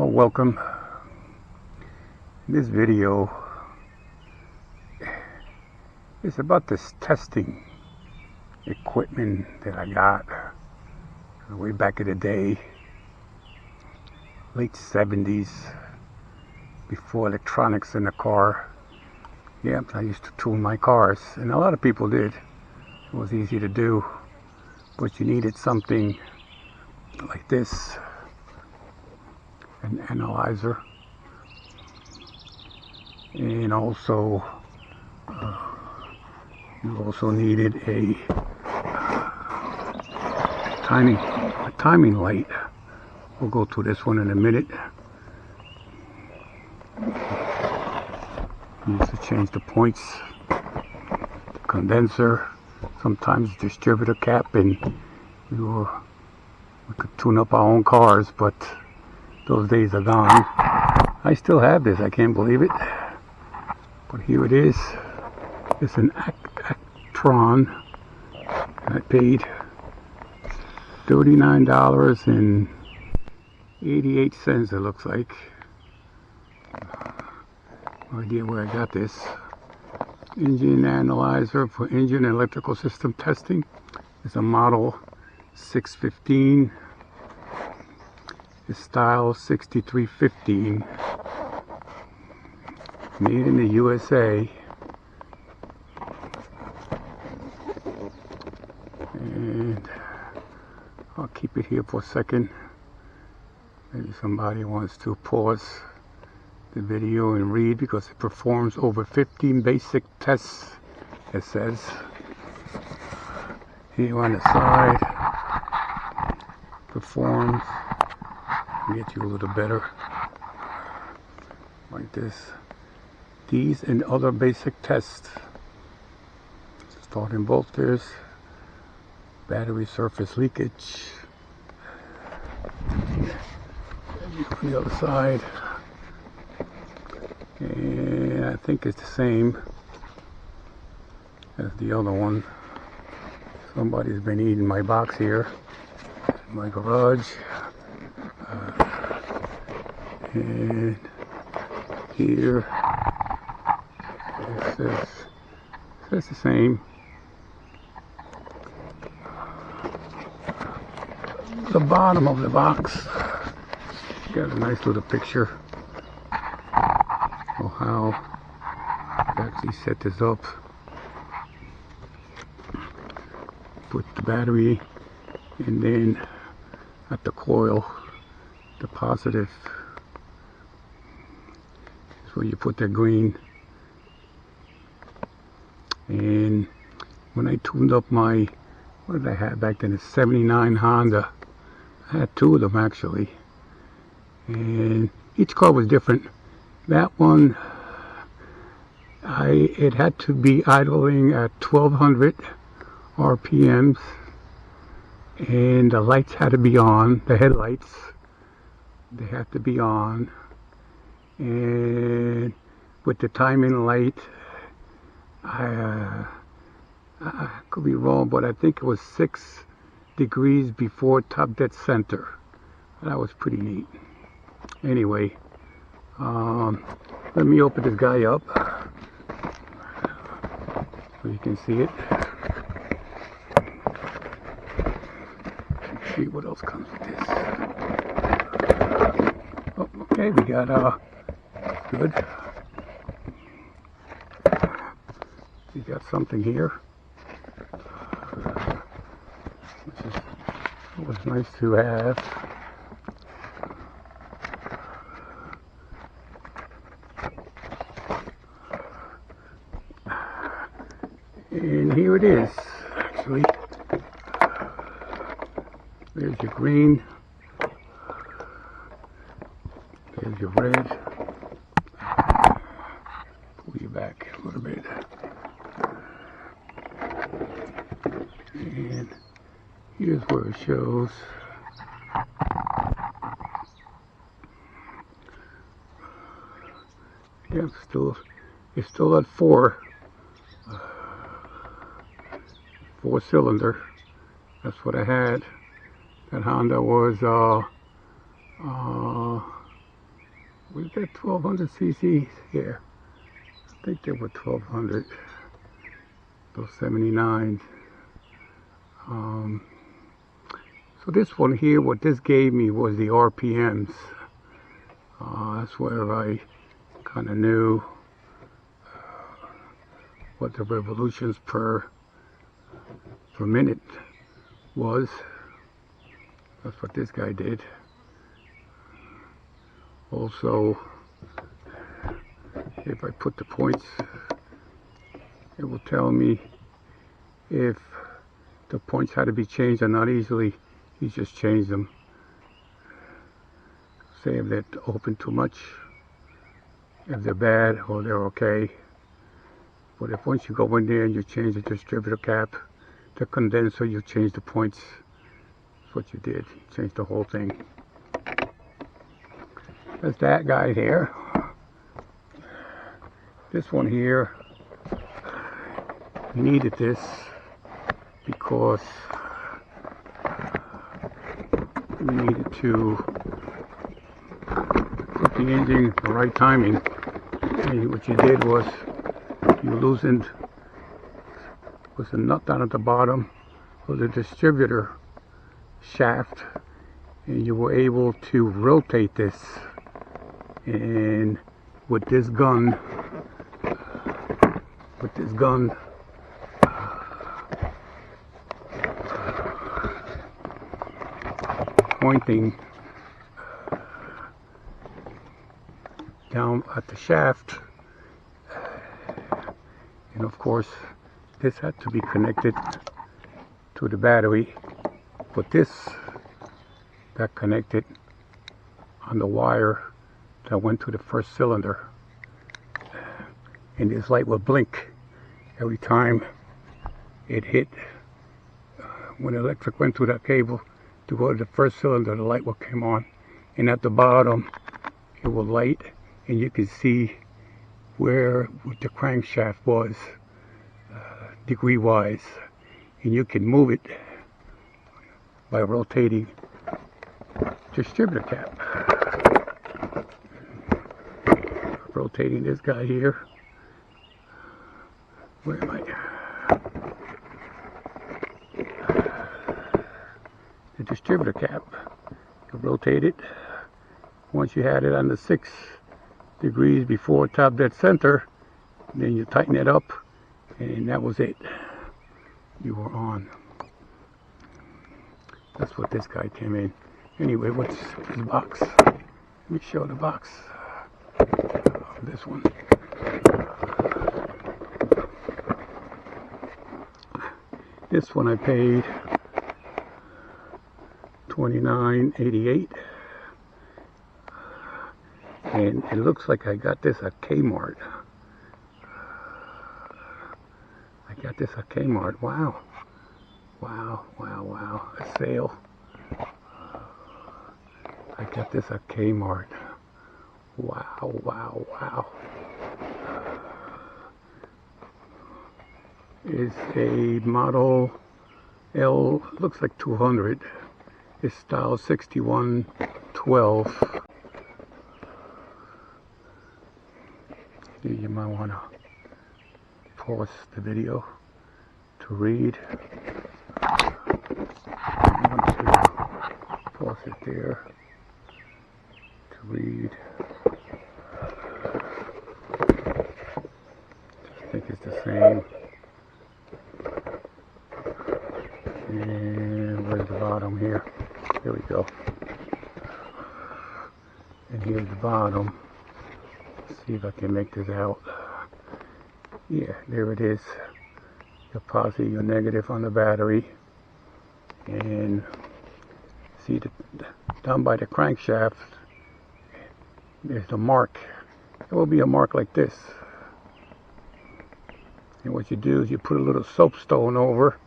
Welcome. This video is about this testing equipment that I got way back in the day, late 70s, before electronics in the car. Yeah, I used to tune my cars, and a lot of people did. It was easy to do, but you needed something like this, an analyzer, and also you also needed a timing light. We'll go to this one in a minute. Used to change the points, the condenser, sometimes distributor cap, and we could tune up our own cars, but those days are gone. I still have this, I can't believe it. But here it is. It's an Actron. I paid $39.88, it looks like. No idea where I got this. Engine analyzer for engine and electrical system testing. It's a model 615. It's style 6315. Made in the USA. And I'll keep it here for a second. Maybe somebody wants to pause the video and read, because it performs over 15 basic tests, it says. Here on the side, performs, get you a little better, like this. These and other basic tests: starting bolsters, battery surface leakage. On the other side, and I think it's the same as the other one. Somebody's been eating my box here in my garage, and here it says the same. The bottom of the box got a nice little picture of how to actually set this up. Put the battery, and then at the coil, the positive is where you put the green. And when I tuned up my, what did I have back then, a 79 Honda, I had two of them actually, and each car was different. That one, it had to be idling at 1200 RPMs, and the lights had to be on, the headlights, they have to be on, and with the timing light, I could be wrong, but I think it was 6 degrees before top dead center. That was pretty neat. Anyway, let me open this guy up so you can see it. Let's see what else comes with this. Oh, okay, we got good. We got something here, which is always nice to have. And here it is, actually. There's your green. There's your red. Pull you back a little bit. And here's where it shows. Yeah, it's still at 4-cylinder. That's what I had. That Honda was Was that 1200 cc? Yeah, I think they were 1200. Those 79s. So this one here, what this gave me was the RPMs. That's where I kind of knew what the revolutions per minute was. That's what this guy did. Also, if I put the points, it will tell me if the points had to be changed or not easily. You just change them. Say if they're open too much, if they're bad or they're okay. But if once you go in there and you change the distributor cap, the condenser, you change the points. That's what you did. You changed the whole thing. That's that guy here. This one here, needed this because we needed to put the engine in the right timing. And what you did was you loosened was the nut down at the bottom of the distributor shaft, and you were able to rotate this. And with this gun pointing down at the shaft, and of course this had to be connected to the battery, but this got connected on the wire that went to the first cylinder, and this light will blink every time it hit. When the electric went through that cable to go to the first cylinder, the light will come on, and at the bottom it will light, and you can see where the crankshaft was degree wise, and you can move it by rotating distributor cap. Rotating this guy here. Where am I? The distributor cap. You rotate it. Once you had it on the 6 degrees before top dead center, then you tighten it up, and that was it. You were on. That's what this guy came in. Anyway, what's this box? Let me show the box. This one. This one I paid $29.88, and it looks like I got this at Kmart. I got this at Kmart. Wow. Wow, wow, wow. A sale. I got this at Kmart. Wow, wow, wow. It's a model L, looks like 200. It's style 6112. You might want to pause the video to read. I want to pause it there to read. I think it's the same. And where's the bottom here? Here we go. And here's the bottom. Let's see if I can make this out. Yeah, there it is. Your positive, your negative on the battery. And see down by the crankshaft, there's the mark. There will be a mark like this. And what you do is you put a little soapstone over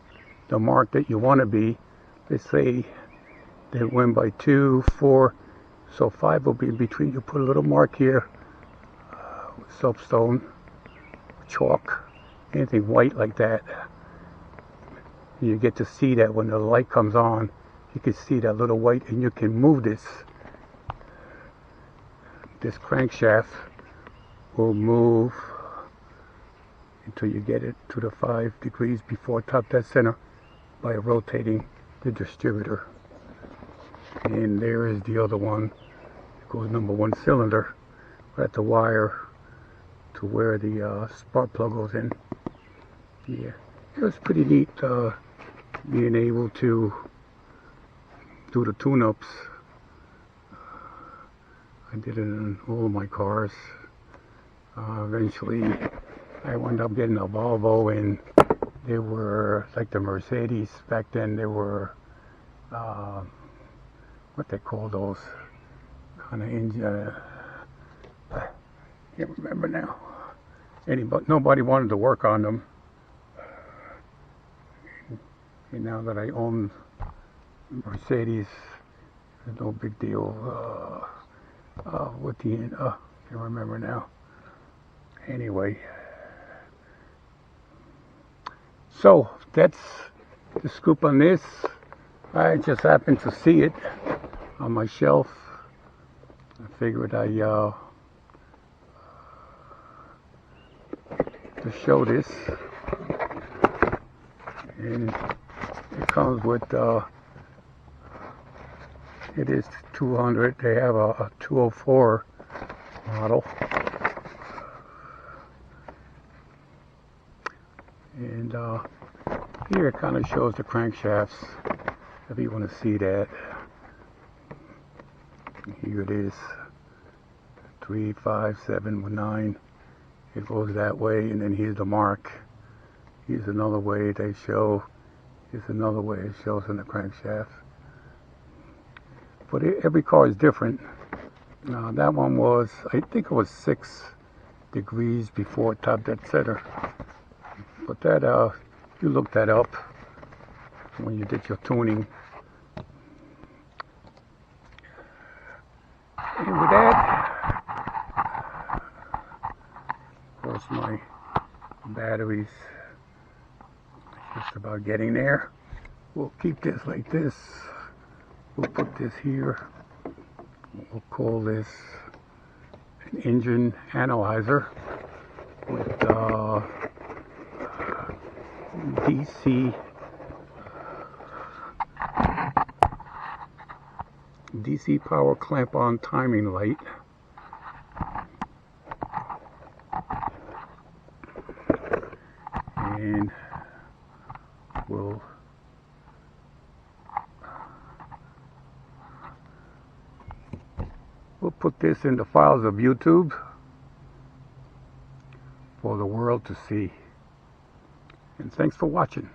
the mark that you want to be. Let's say they went by 2, 4, so 5 will be in between. You put a little mark here, soapstone, chalk, anything white like that. You get to see that when the light comes on, you can see that little white, and you can move this this crankshaft will move until you get it to the 5 degrees before top dead center by rotating the distributor. And there is the other one. It goes number 1 cylinder at the wire to where the spark plug goes in. Yeah, it was pretty neat being able to do the tune-ups. I did it in all of my cars. Eventually I wound up getting a Volvo, and they were like the Mercedes back then. They were what they call those kind of engine. I can't remember now. Nobody wanted to work on them. And now that I own Mercedes, it's no big deal. With the I can't remember now. Anyway, so that's the scoop on this. I just happened to see it on my shelf. I figured I to show this, and it comes with it is 200. They have a 204 model, and here it kind of shows the crankshafts if you want to see that. Here it is, 3, 5, 7, 9. It goes that way, and then here's the mark. Here's another way they show. Here's another way it shows in the crankshaft. But every car is different. That one was, I think it was 6 degrees before top dead center. But that, you look that up when you did your tuning. And with that, of course, my batteries just about getting there. We'll keep this like this. We'll put this here. We'll call this an engine analyzer with DC power clamp on timing light. And we'll put this in the files of YouTube for the world to see. And thanks for watching.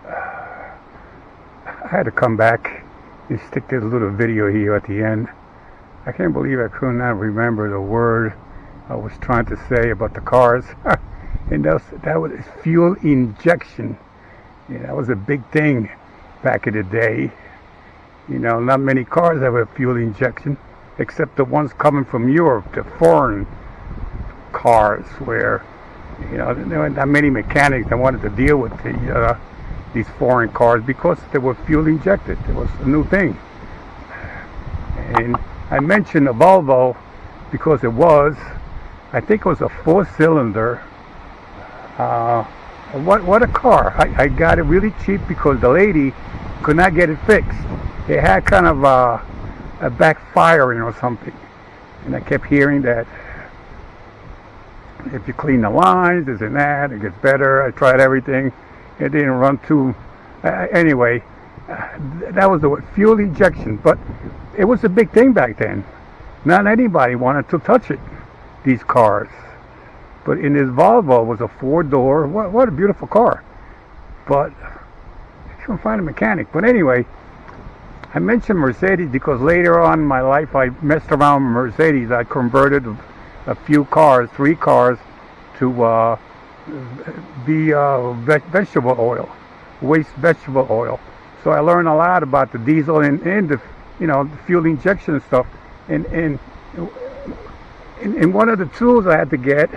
I had to come back and stick this little video here at the end. I can't believe I could not remember the word I was trying to say about the cars. And that was fuel injection. Yeah, that was a big thing back in the day. You know, not many cars have a fuel injection, except the ones coming from Europe, the foreign cars, where, you know, there weren't that many mechanics that wanted to deal with these foreign cars because they were fuel injected. It was a new thing. And I mentioned a Volvo because it was, I think it was a 4-cylinder. What a car. I got it really cheap because the lady could not get it fixed. It had kind of a backfiring or something. And I kept hearing that if you clean the lines, this and that, it gets better. I tried everything. It didn't run too. Anyway, that was the fuel injection. But it was a big thing back then. Not anybody wanted to touch it, these cars. But in this Volvo, it was a 4-door. What a beautiful car. But I couldn't find a mechanic. But anyway, I mentioned Mercedes because later on in my life I messed around with Mercedes. I converted a few cars, 3 cars, to be vegetable oil, waste vegetable oil. So I learned a lot about the diesel and the, you know, the fuel injection stuff. And one of the tools I had to get,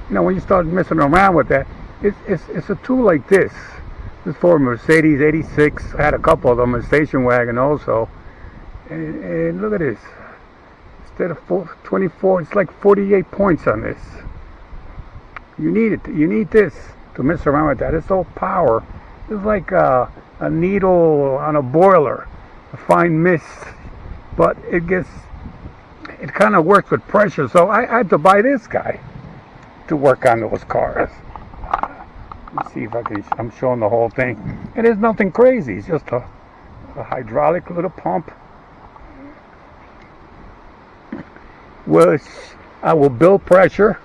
you know, when you start messing around with that, it's a tool like this. This is for a Mercedes 86. I had a couple of them, a station wagon also. And look at this. Instead of 24, it's like 48 points on this. You need it. You need this to mess around with that. It's all power. It's like a needle on a boiler, a fine mist. But it kind of works with pressure. So I had to buy this guy to work on those cars. Let's see if I'm showing the whole thing. And there's nothing crazy. It's just a hydraulic little pump. Which I will build pressure.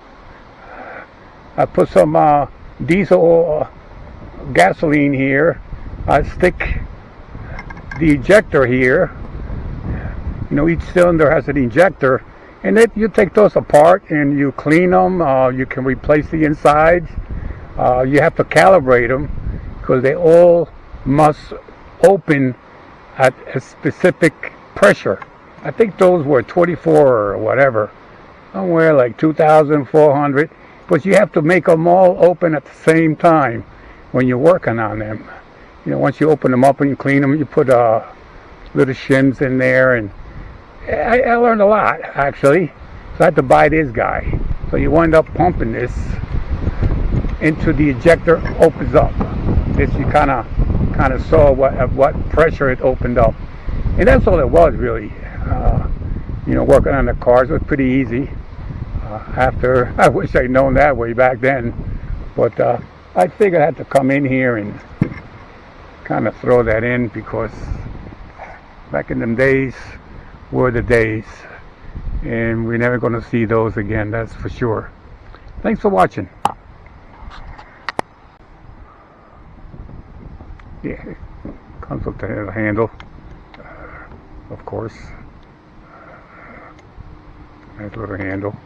I put some diesel gasoline here. I stick the ejector here. You know, each cylinder has an ejector, and you take those apart and you clean them. You can replace the insides. You have to calibrate them because they all must open at a specific pressure. I think those were 24 or whatever, somewhere like 2,400. But you have to make them all open at the same time when you're working on them. You know, once you open them up and you clean them, you put little shims in there, and I learned a lot actually. So I had to buy this guy. So you wind up pumping this into the ejector, opens up. This you kind of saw what pressure it opened up, and that's all it was really. You know, working on the cars was pretty easy. After I wish I'd known that way back then, but I figured I had to come in here and kind of throw that in because back in them days were the days, and we're never going to see those again, that's for sure. Thanks for watching. Yeah, comes with the handle, of course. Nice little handle.